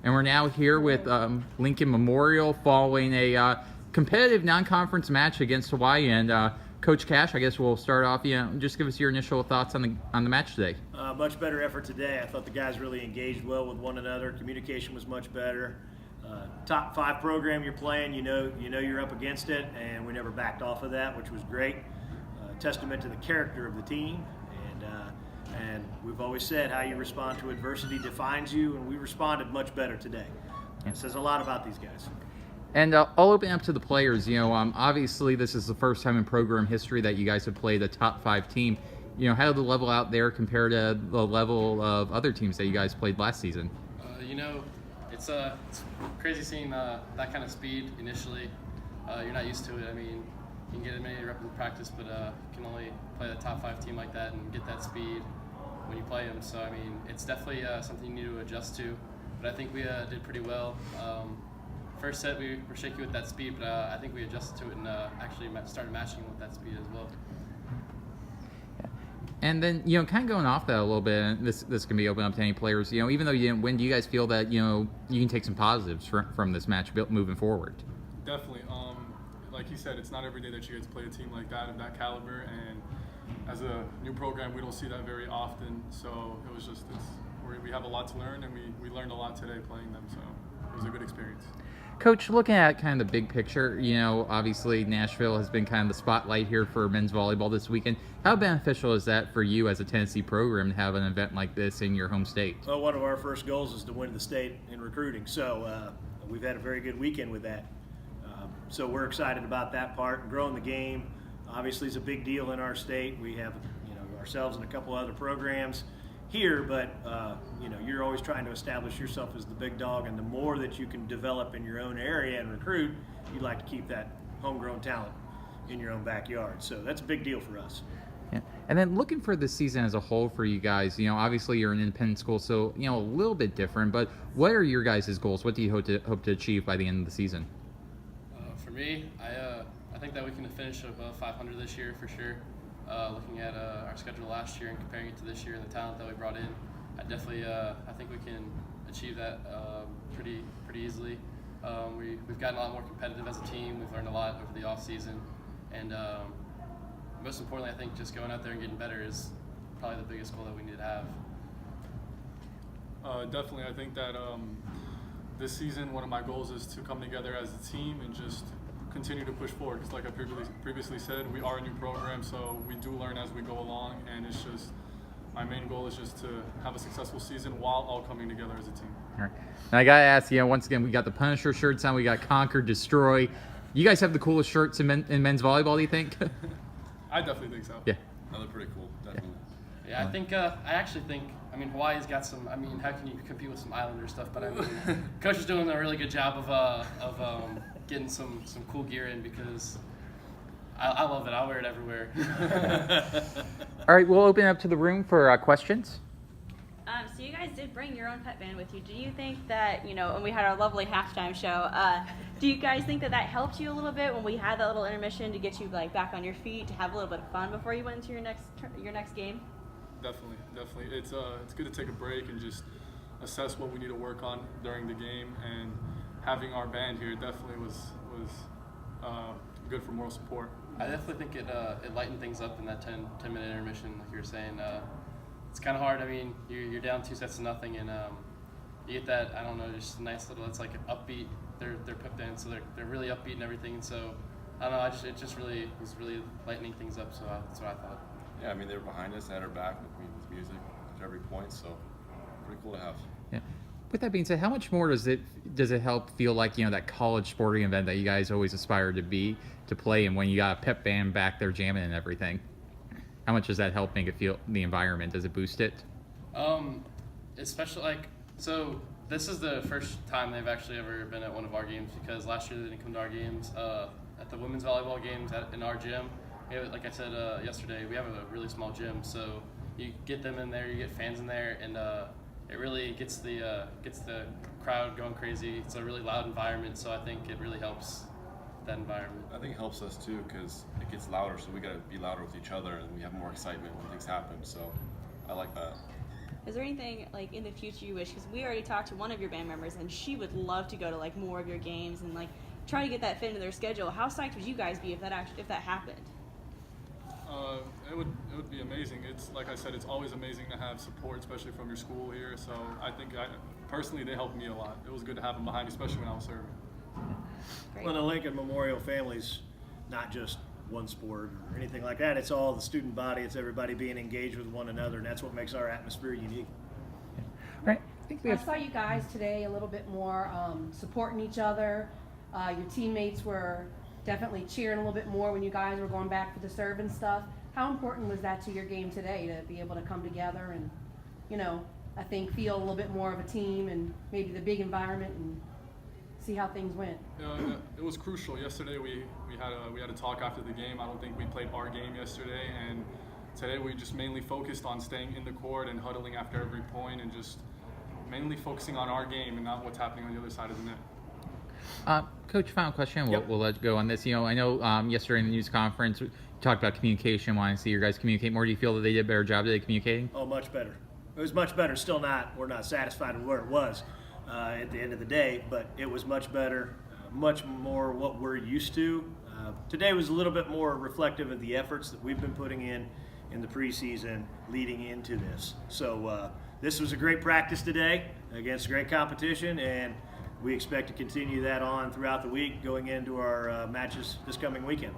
and we're now here with Lincoln Memorial following a competitive non-conference match against Hawaii. And Coach Cash, I guess we'll start off. Just give us your initial thoughts on the match today. Much better effort today. I thought the guys really engaged well with one another. Communication was much better. Top 5 program you're playing, you know you're up against it, and we never backed off of that, which was great. Testament to the character of the team, and we've always said how you respond to adversity defines you, and we responded much better today. It says a lot about these guys. And I'll open up to the players. Obviously this is the first time in program history that you guys have played a top 5 team. How did the level out there compare to the level of other teams that you guys played last season? It's crazy seeing that kind of speed initially. You're not used to it. I mean, you can get as many reps in practice, but you can only play a top 5 team like that and get that speed when you play them. So, I mean, it's definitely something you need to adjust to. But I think we did pretty well. First set, we were shaky with that speed, but I think we adjusted to it and actually started matching with that speed as well. And then, kind of going off that a little bit, and this can be open up to any players, even though you didn't win, do you guys feel that, you can take some positives from this match moving forward? Definitely. Like you said, it's not every day that you guys play a team like that of that caliber, and as a new program, we don't see that very often. So it was just, we have a lot to learn, and we learned a lot today playing them, so it was a good experience. Coach, looking at kind of the big picture, obviously Nashville has been kind of the spotlight here for men's volleyball this weekend. How beneficial is that for you as a Tennessee program to have an event like this in your home state? Well, one of our first goals is to win the state in recruiting, so we've had a very good weekend with that. So we're excited about that part and growing the game. Obviously, it's a big deal in our state. We have, ourselves and a couple other programs here, but you're always trying to establish yourself as the big dog, and the more that you can develop in your own area and recruit, you'd like to keep that homegrown talent in your own backyard. So that's a big deal for us. Yeah. And then looking for the season as a whole for you guys, obviously you're an independent school, so a little bit different, but what are your guys' goals? What do you hope to achieve by the end of the season? For me, I think that we can finish above 500 this year for sure. Looking at our schedule last year and comparing it to this year and the talent that we brought in, I definitely I think we can achieve that pretty easily. We've gotten a lot more competitive as a team. We've learned a lot over the off season, and most importantly, I think just going out there and getting better is probably the biggest goal that we need to have. Definitely, I think that this season one of my goals is to come together as a team and just continue to push forward, because like I previously said, we are a new program, so we do learn as we go along, and it's just my main goal is just to have a successful season while all coming together as a team. All right. Now I gotta ask, once again, we got the Punisher shirts on, we got Conquer, Destroy. You guys have the coolest shirts in men's volleyball, do you think? I definitely think so. Yeah. No, they're pretty cool, definitely. Yeah, I actually think, Hawaii's got some, how can you compete with some Islander stuff, but Coach is doing a really good job of getting some cool gear in, because I love it. I'll wear it everywhere. All right, we'll open up to the room for questions. So you guys did bring your own pet band with you. Do you think that, when we had our lovely halftime show, do you guys think that helped you a little bit when we had that little intermission to get you back on your feet, to have a little bit of fun before you went into your next game? Definitely. It's good to take a break and just assess what we need to work on during the game, and having our band here definitely was good for moral support. I definitely think it lightened things up in that 10-minute intermission, like you were saying. It's kind of hard. You're down 2-0, and you get that, just a nice little, it's like an upbeat. They're put in, so they're really upbeat and everything. And so I don't know. It just really was really lightening things up. So that's what I thought. Yeah, they were behind us, had our back with music at every point, so pretty cool to have. Yeah. With that being said, how much more does it help feel like that college sporting event that you guys always aspire to play, and when you got a pep band back there jamming and everything? How much does that help make it feel the environment? Does it boost it? Especially so this is the first time they've actually ever been at one of our games, because last year they didn't come to our games. At the women's volleyball games in our gym, like I said yesterday, we have a really small gym, so you get them in there, you get fans in there, and it really gets the crowd going crazy. It's a really loud environment, so I think it really helps that environment. I think it helps us too, because it gets louder, so we got to be louder with each other, and we have more excitement when things happen. So I like that. Is there anything like in the future you wish? Because we already talked to one of your band members, and she would love to go to like more of your games and like try to get that fit into their schedule. How psyched would you guys be if that happened? It would be amazing. It's like I said, it's always amazing to have support, especially from your school here. So I think personally they helped me a lot. It was good to have them behind me, especially when I was serving. Great. Well, the Lincoln Memorial family's not just one sport or anything like that. It's all the student body. It's everybody being engaged with one another, and that's what makes our atmosphere unique. Right. I think we I have. saw you guys today a little bit more supporting each other. Your teammates were definitely cheering a little bit more when you guys were going back for the serve and stuff. How important was that to your game today to be able to come together and, I think feel a little bit more of a team and maybe the big environment and see how things went? It was crucial. Yesterday we had a talk after the game. I don't think we played our game yesterday, and today we just mainly focused on staying in the court and huddling after every point and just mainly focusing on our game and not what's happening on the other side of the net. Coach, final question. Yep. We'll let you go on this. I know yesterday in the news conference, we talked about communication, wanting to see your guys communicate more. Do you feel that they did a better job today communicating? Oh, much better. It was much better. Still not. We're not satisfied with where it was at the end of the day, but it was much better, much more what we're used to. Today was a little bit more reflective of the efforts that we've been putting in the preseason leading into this. So this was a great practice today against a great competition, and we expect to continue that on throughout the week going into our matches this coming weekend.